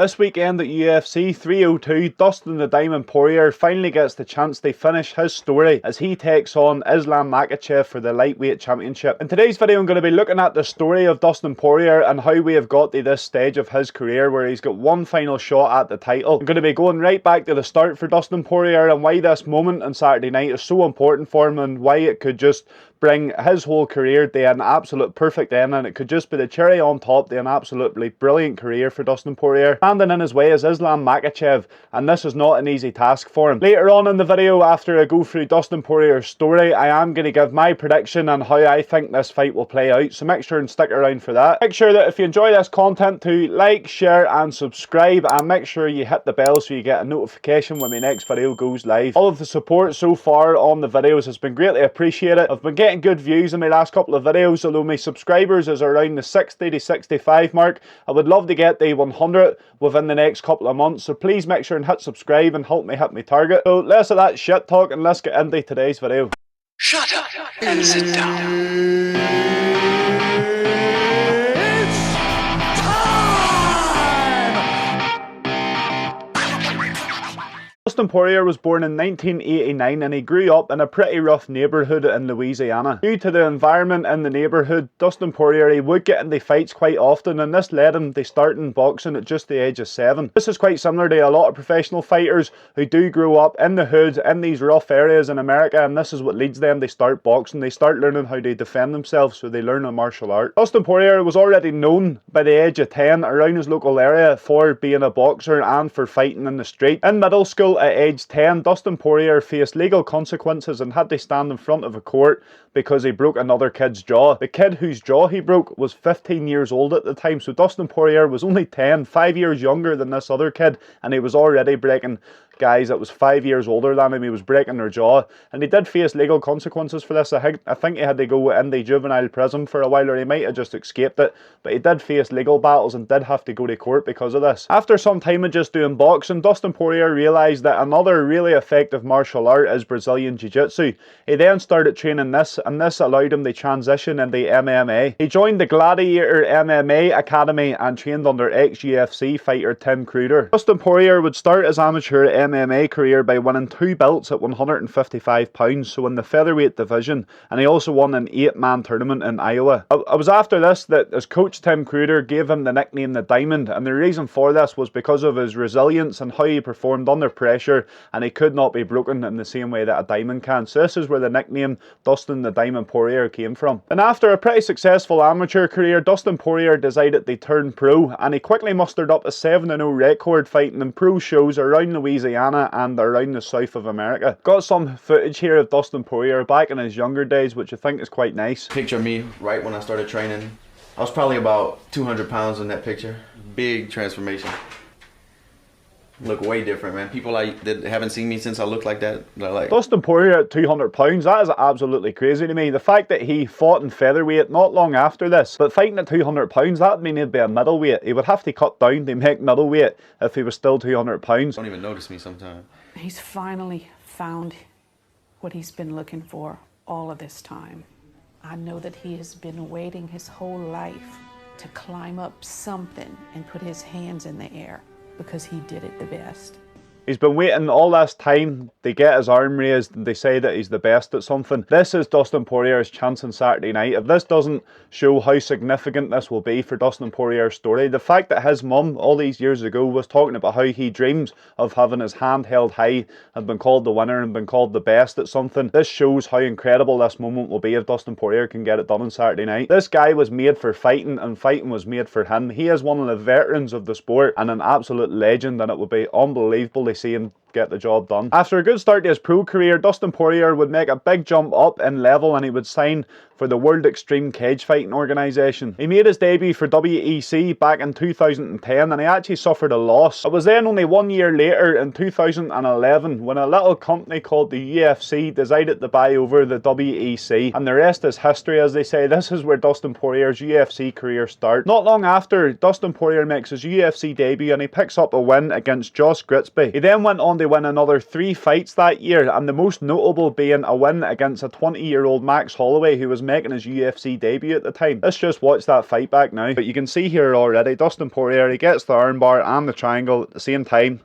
This weekend at UFC 302, Dustin The Diamond Poirier finally gets the chance to finish his story as he takes on Islam Makhachev for the lightweight championship. In today's video, I'm going to be looking at the story of Dustin Poirier and how we have got to this stage of his career where he's got one final shot at the title. I'm going to be going right back to the start for Dustin Poirier and why this moment on Saturday night is so important for him and why it could just bring his whole career to an absolute perfect end, and it could just be the cherry on top to an absolutely brilliant career for Dustin Poirier. Standing in his way is Islam Makhachev, and this is not an easy task for him. Later on in the video, after I go through Dustin Poirier's story, I am going to give my prediction on how I think this fight will play out, so make sure and stick around for that. Make sure that if you enjoy this content to like, share and subscribe, and make sure you hit the bell so you get a notification when my next video goes live. All of the support so far on the videos has been greatly appreciated. I've been getting good views in my last couple of videos, although my subscribers is around the 60 to 65 mark. I would love to get the 100 within the next couple of months, so please make sure and hit subscribe and help me hit my target. So less of that shit talk and let's get into today's video. Shut up and sit down. Dustin Poirier was born in 1989 and he grew up in a pretty rough neighbourhood in Louisiana. Due to the environment in the neighbourhood, Dustin Poirier would get into fights quite often, and this led him to starting boxing at just the age of 7. This is quite similar to a lot of professional fighters who do grow up in the hood in these rough areas in America, and this is what leads them to start boxing. They start learning how to defend themselves, so they learn a martial art. Dustin Poirier was already known by the age of 10 around his local area for being a boxer and for fighting in the street. In middle school, at age 10, Dustin Poirier faced legal consequences and had to stand in front of a court because he broke another kid's jaw. The kid whose jaw he broke was 15 years old at the time, so Dustin Poirier was only 10, 5 years younger than this other kid, and he was already breaking guys that was 5 years older than him. He was breaking their jaw, and he did face legal consequences for this. I think he had to go into juvenile prison for a while, or he might have just escaped it, but he did face legal battles and did have to go to court because of this. After some time of just doing boxing, Dustin Poirier realised that another really effective martial art is Brazilian Jiu-Jitsu. He then started training this, and this allowed him to transition into MMA. He joined the Gladiator MMA Academy and trained under ex-UFC fighter Tim Kruder. Dustin Poirier would start his amateur MMA career by winning 2 belts at 155 pounds, so in the featherweight division, and he also won an 8-man tournament in Iowa. It was after this that his coach Tim Kruder gave him the nickname The Diamond, and the reason for this was because of his resilience and how he performed under pressure, and he could not be broken in the same way that a diamond can. So this is where the nickname Dustin The Diamond Poirier came from. And after a pretty successful amateur career, Dustin Poirier decided to turn pro, and he quickly mustered up a 7-0 record fighting in pro shows around Louisiana and around the south of America. Got some footage here of Dustin Poirier back in his younger days, which I think is quite nice. Picture me right when I started training. I was probably about 200 pounds in that picture. Big transformation. Look way different, man. People that haven't seen me since I looked like that, they're like... Dustin Poirier at 200 pounds, that is absolutely crazy to me. The fact that he fought in featherweight not long after this, but fighting at 200 pounds, that would mean he'd be a middleweight. He would have to cut down to make middleweight if he was still 200 pounds. Don't even notice me sometimes. He's finally found what he's been looking for all of this time. I know that he has been waiting his whole life to climb up something and put his hands in the air, because he did it the best. He's been waiting all this time to get his arm raised and they say that he's the best at something. This is Dustin Poirier's chance on Saturday night. If this doesn't show how significant this will be for Dustin Poirier's story, the fact that his mum all these years ago was talking about how he dreams of having his hand held high and been called the winner and been called the best at something, this shows how incredible this moment will be if Dustin Poirier can get it done on Saturday night. This guy was made for fighting, and fighting was made for him. He is one of the veterans of the sport and an absolute legend, and it would be unbelievable to see him get the job done. After a good start to his pro career, Dustin Poirier would make a big jump up in level and he would sign for the World Extreme Cage Fighting Organisation. He made his debut for WEC back in 2010 and he actually suffered a loss. It was then only 1 year later in 2011 when a little company called the UFC decided to buy over the WEC, and the rest is history, as they say. This is where Dustin Poirier's UFC career starts. Not long after, Dustin Poirier makes his UFC debut and he picks up a win against Josh Gritzby. He then went on to win another 3 fights that year, and the most notable being a win against a 20-year-old Max Holloway who was making his UFC debut at the time. Let's just watch that fight back now. But you can see here already, Dustin Poirier, he gets the armbar and the triangle at the same time,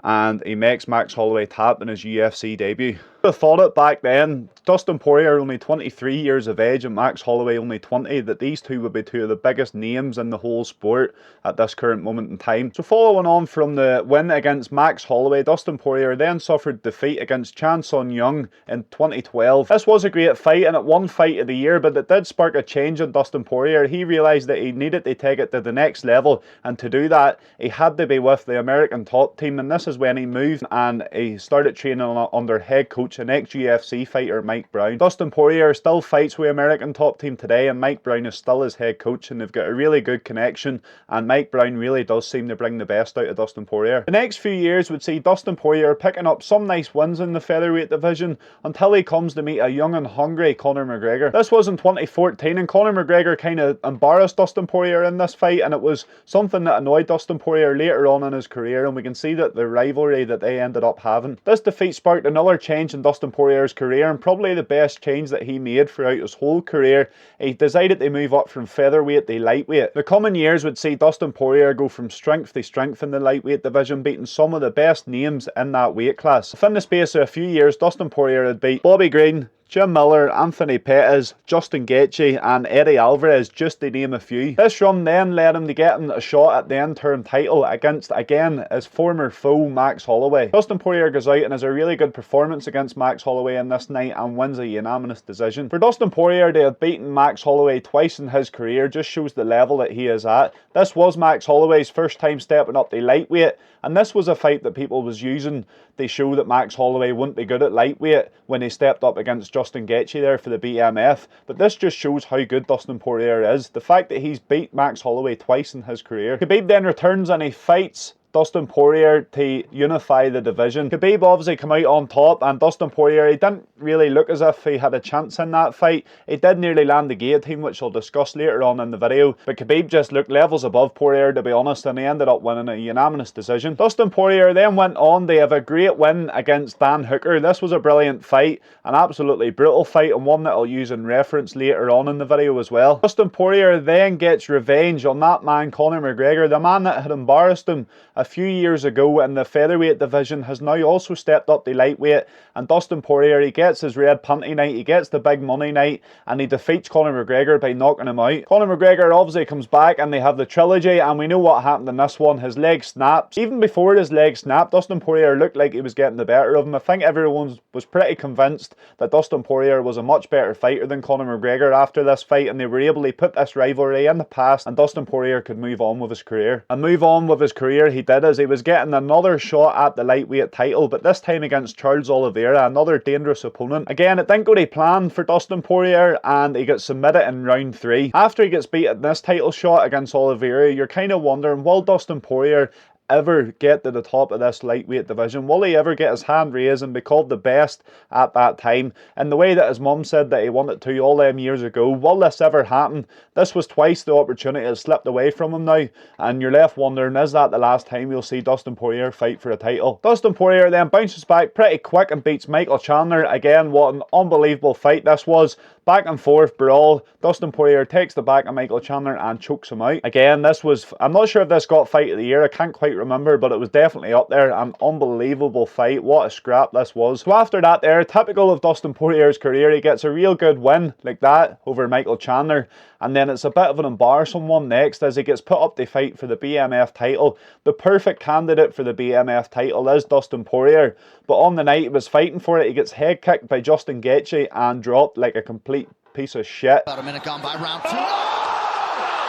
and he makes Max Holloway tap in his UFC debut. I thought it back then, Dustin Poirier only 23 years of age and Max Holloway only 20, that these two would be two of the biggest names in the whole sport at this current moment in time. So following on from the win against Max Holloway, Dustin Poirier then suffered defeat against Chan Sung Jung in 2012. This was a great fight and it won fight of the year, but it did spark a change in Dustin Poirier. He realised that he needed to take it to the next level, and to do that he had to be with the American top team, and this is when he moved and he started training under head coach an ex-UFC fighter, Mike Brown. Dustin Poirier still fights with American top team today, and Mike Brown is still his head coach, and they've got a really good connection, and Mike Brown really does seem to bring the best out of Dustin Poirier. The next few years would see Dustin Poirier picking up some nice wins in the featherweight division until he comes to meet a young and hungry Conor McGregor. This was in 2014, and Conor McGregor kind of embarrassed Dustin Poirier in this fight, and it was something that annoyed Dustin Poirier later on in his career, and we can see that the rivalry that they ended up having. This defeat sparked another change in Dustin Poirier's career, and probably the best change that he made throughout his whole career. He decided to move up from featherweight to lightweight. The coming years would see Dustin Poirier go from strength to strength in the lightweight division, beating some of the best names in that weight class. Within the space of a few years, Dustin Poirier had beat Bobby Green, Jim Miller, Anthony Pettis, Justin Gaethje and Eddie Alvarez, just to name a few. This run then led him to getting a shot at the interim title against, again, his former foe Max Holloway. Dustin Poirier goes out and has a really good performance against Max Holloway in this night and wins a unanimous decision. For Dustin Poirier to have beaten Max Holloway twice in his career just shows the level that he is at. This was Max Holloway's first time stepping up to lightweight, and this was a fight that people was using to show that Max Holloway wouldn't be good at lightweight when he stepped up against Justin Gaethje there for the BMF. But this just shows how good Dustin Poirier is. The fact that he's beat Max Holloway twice in his career. Khabib then returns and he fights Dustin Poirier to unify the division. Khabib obviously came out on top, and Dustin Poirier, he didn't really look as if he had a chance in that fight. He did nearly land the guillotine, which I'll discuss later on in the video, but Khabib just looked levels above Poirier, to be honest, and he ended up winning a unanimous decision. Dustin Poirier then went on to have a great win against Dan Hooker. This was a brilliant fight, an absolutely brutal fight, and one that I'll use in reference later on in the video as well. Dustin Poirier then gets revenge on that man Conor McGregor. The man that had embarrassed him a few years ago in the featherweight division has now also stepped up to lightweight, and Dustin Poirier, he gets his red panty night, he gets the big money night, and he defeats Conor McGregor by knocking him out. Conor McGregor obviously comes back and they have the trilogy, and we know what happened in this one. His leg snaps. Even before his leg snapped, Dustin Poirier looked like he was getting the better of him. I think everyone was pretty convinced that Dustin Poirier was a much better fighter than Conor McGregor after this fight, and they were able to put this rivalry in the past, and Dustin Poirier could move on with his career. And move on with his career he did, as he was getting another shot at the lightweight title, but this time against Charles Oliveira, another dangerous opponent. Again, it didn't go to plan for Dustin Poirier, and he gets submitted in round 3. After he gets beat at this title shot against Oliveira, you're kind of wondering, will Dustin Poirier ever get to the top of this lightweight division? Will he ever get his hand raised and be called the best at that time, in the way that his mum said that he wanted to all them years ago? Will this ever happen? This was twice the opportunity has slipped away from him now, and you're left wondering, is that the last time you'll see Dustin Poirier fight for a title? Dustin Poirier then bounces back pretty quick and beats Michael Chandler. Again, what an unbelievable fight this was. Back and forth brawl. Dustin Poirier takes the back of Michael Chandler and chokes him out. Again, this was, I'm not sure if this got fight of the year, I can't quite remember, but it was definitely up there. An unbelievable fight. What a scrap this was. So after that there, typical of Dustin Poirier's career, he gets a real good win like that over Michael Chandler, and then it's a bit of an embarrassing one next as he gets put up to fight for the BMF title. The perfect candidate for the BMF title is Dustin Poirier, but on the night he was fighting for it, he gets head kicked by Justin Gaethje and dropped like a complete piece of shit. About a minute gone by round 2.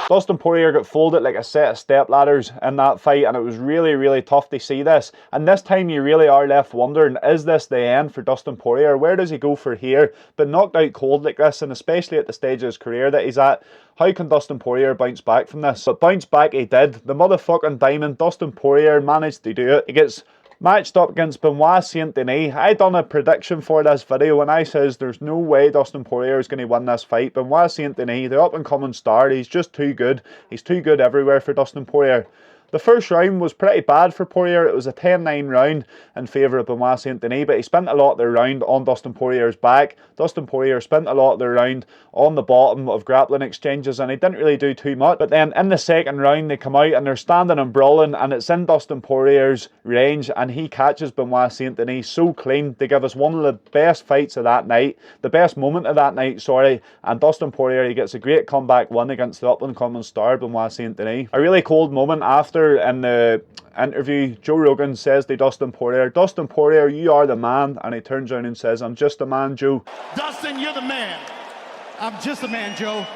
Dustin Poirier got folded like a set of step ladders in that fight, and it was really, really tough to see this. And this time you really are left wondering, is this the end for Dustin Poirier? Where does he go from here? But knocked out cold like this, and especially at the stage of his career that he's at, how can Dustin Poirier bounce back from this? But bounce back he did. The motherfucking diamond, Dustin Poirier, managed to do it. He gets matched up against Benoit Saint Denis. I done a prediction for this video and I says there's no way Dustin Poirier is going to win this fight. Benoit Saint Denis, the up and coming star, he's just too good. He's too good everywhere for Dustin Poirier. The first round was pretty bad for Poirier. It was a 10-9 round in favour of Benoit Saint Denis, but he spent a lot of the round on Dustin Poirier's back. Dustin Poirier spent a lot of the round on the bottom of grappling exchanges, and he didn't really do too much. But then in the second round, they come out and they're standing and brawling, and it's in Dustin Poirier's range, and he catches Benoit Saint Denis so clean. They give us one of the best fights of that night, the best moment of that night, sorry, and Dustin Poirier, he gets a great comeback win against the up-and-coming star, Benoit Saint Denis. A really cold moment after, in the interview, Joe Rogan says to Dustin Poirier, you are the man, and he turns around and says, I'm just a man, Joe. Dustin, you're the man. I'm just a man, Joe.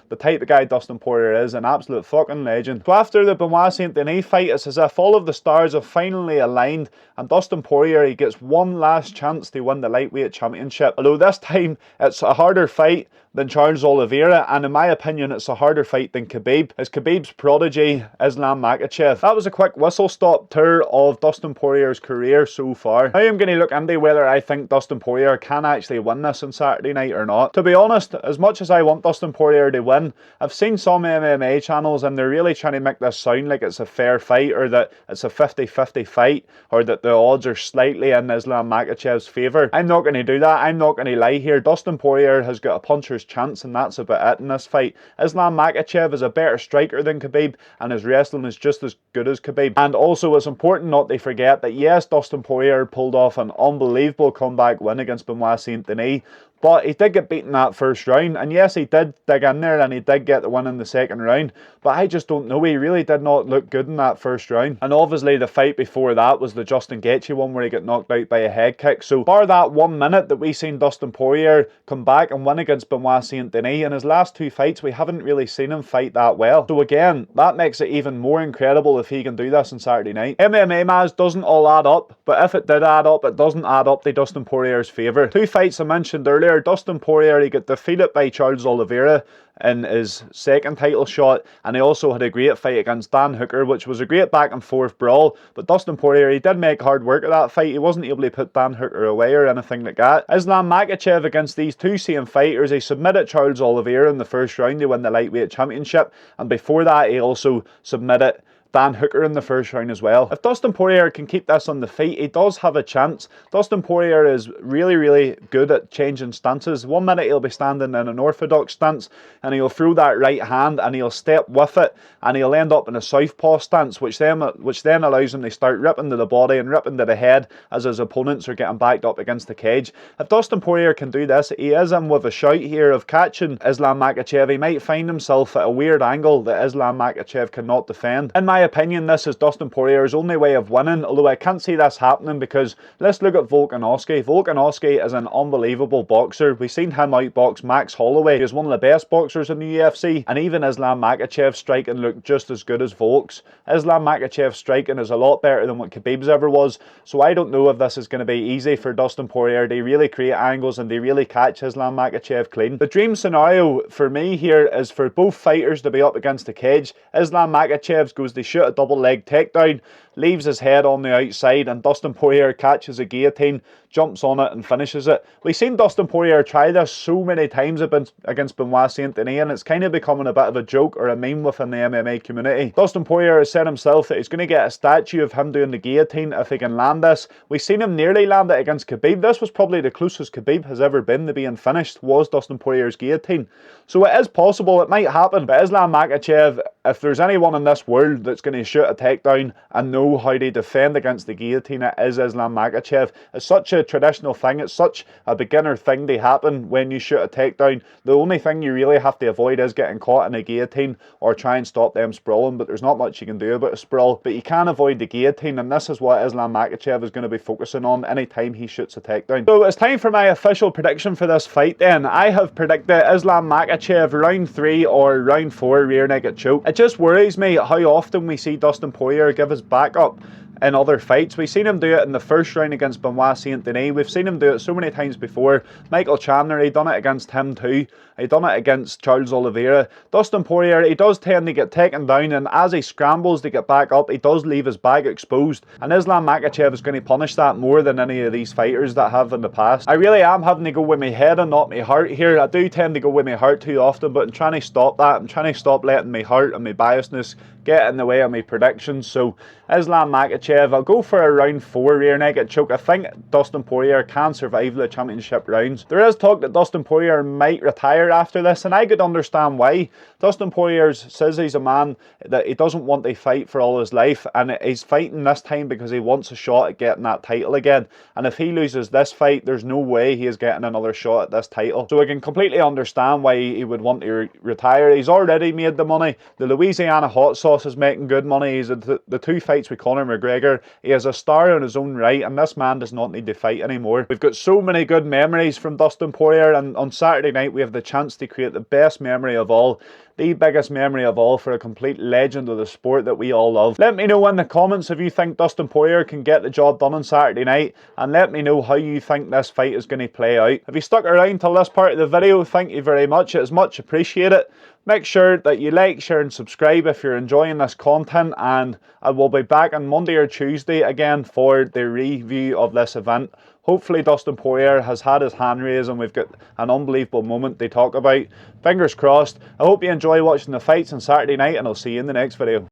The type of guy Dustin Poirier is, an absolute fucking legend. So after the Benoit Saint Denis fight, it's as if all of the stars have finally aligned, and Dustin Poirier, he gets one last chance to win the lightweight championship. Although this time it's a harder fight than Charles Oliveira, and in my opinion it's a harder fight than Khabib. It's Khabib's prodigy, Islam Makhachev. That was a quick whistle-stop tour of Dustin Poirier's career so far. Now I'm going to look into whether I think Dustin Poirier can actually win this on Saturday night or not. To be honest, as much as I want Dustin Poirier to win, I've seen some MMA channels and they're really trying to make this sound like it's a fair fight, or that it's a 50-50 fight, or that the odds are slightly in Islam Makhachev's favour. I'm not going to do that. I'm not going to lie here. Dustin Poirier has got a puncher's chance, and that's about it in this fight. Islam Makhachev is a better striker than Khabib, and his wrestling is just as good as Khabib. And also, it's important not to forget that yes, Dustin Poirier pulled off an unbelievable comeback win against Benoit Saint Denis, but he did get beaten that first round, and yes, he did dig in there and he did get the win in the second round, but I just don't know, he really did not look good in that first round. And obviously the fight before that was the Justin Gaethje one where he got knocked out by a head kick. So bar that 1 minute that we seen Dustin Poirier come back and win against Benoit Saint Denis, in his last two fights we haven't really seen him fight that well. So again, that makes it even more incredible if he can do this on Saturday night. MMA Maz doesn't all add up, but if it did add up, it doesn't add up to Dustin Poirier's favour. Two fights I mentioned earlier, Dustin Poirier, he got defeated by Charles Oliveira in his second title shot, and he also had a great fight against Dan Hooker, which was a great back and forth brawl. But Dustin Poirier, he did make hard work of that fight. He wasn't able to put Dan Hooker away or anything like that. Islam Makhachev, against these two same fighters, he submitted Charles Oliveira in the first round to win the lightweight championship, and before that he also submitted Dan Hooker in the first round as well. If Dustin Poirier can keep this on the feet, he does have a chance. Dustin Poirier is really good at changing stances. 1 minute he'll be standing in an orthodox stance and he'll throw that right hand and he'll step with it and he'll end up in a southpaw stance, which then allows him to start ripping to the body and ripping to the head as his opponents are getting backed up against the cage. If Dustin Poirier can do this, he is in with a shout here of catching Islam Makhachev. He might find himself at a weird angle that Islam Makhachev cannot defend. In my opinion, this is Dustin Poirier's only way of winning, although I can't see this happening because let's look at Volkanovski. Volkanovski is an unbelievable boxer. We've seen him outbox Max Holloway, who's one of the best boxers in the UFC, and even Islam Makhachev's striking looked just as good as Volk's. Islam Makhachev's striking is a lot better than what Khabib's ever was, so I don't know if this is going to be easy for Dustin Poirier to really create angles and to really catch Islam Makhachev clean. The dream scenario for me here is for both fighters to be up against the cage. Islam Makhachev goes to shoot a double leg takedown, leaves his head on the outside, and Dustin Poirier catches a guillotine, jumps on it and finishes it. We've seen Dustin Poirier try this so many times against Benoit Saint Denis, and it's kind of becoming a bit of a joke or a meme within the MMA community. Dustin Poirier has said himself that he's going to get a statue of him doing the guillotine if he can land this. We've seen him nearly land it against Khabib. This was probably the closest Khabib has ever been to being finished, was Dustin Poirier's guillotine. So it is possible, it might happen, but Islam Makhachev, if there's anyone in this world that's going to shoot a takedown and know how to defend against the guillotine, it is Islam Makhachev. It's such a traditional thing, it's such a beginner thing to happen when you shoot a takedown. The only thing you really have to avoid is getting caught in a guillotine or try and stop them sprawling, but there's not much you can do about a sprawl. But you can avoid the guillotine, and this is what Islam Makhachev is going to be focusing on anytime he shoots a takedown. So it's time for my official prediction for this fight then. I have predicted Islam Makhachev round 3 or round 4 rear naked choke. It just worries me how often we see Dustin Poirier give his back up in other fights. We've seen him do it in the first round against Benoit Saint the knee. We've seen him do it so many times before. Michael Chandler, he done it against him too. He done it against Charles Oliveira. Dustin Poirier, he does tend to get taken down, and as he scrambles to get back up, he does leave his back exposed. And Islam Makhachev is going to punish that more than any of these fighters that have in the past. I really am having to go with my head and not my heart here. I do tend to go with my heart too often, but I'm trying to stop that. I'm trying to stop letting my heart and my biasness get in the way of my predictions. So Islam Makhachev, I'll go for a round 4 rear naked choke. I think Dustin Poirier can survive the championship rounds. There is talk that Dustin Poirier might retire after this, and I could understand why. Dustin Poirier says he's a man that he doesn't want to fight for all his life, and he's fighting this time because he wants a shot at getting that title again. And if he loses this fight, there's no way he is getting another shot at this title. So I can completely understand why he would want to retire. He's already made the money. The Louisiana hot sauce is making good money. He's the 2 fights with Conor McGregor. He is a star in his own right, and this man does not need to fight anymore. We've got so many good memories from Dustin Poirier, and on Saturday night we have the chance to create the best memory of all. The biggest memory of all for a complete legend of the sport that we all love. Let me know in the comments if you think Dustin Poirier can get the job done on Saturday night, and let me know how you think this fight is going to play out. If you stuck around till this part of the video, thank you very much. It is much appreciated. Make sure that you like, share and subscribe if you're enjoying this content, and I will be back on Monday or Tuesday again for the review of this event. Hopefully Dustin Poirier has had his hand raised and we've got an unbelievable moment to talk about. Fingers crossed. I hope you enjoy watching the fights on Saturday night, and I'll see you in the next video.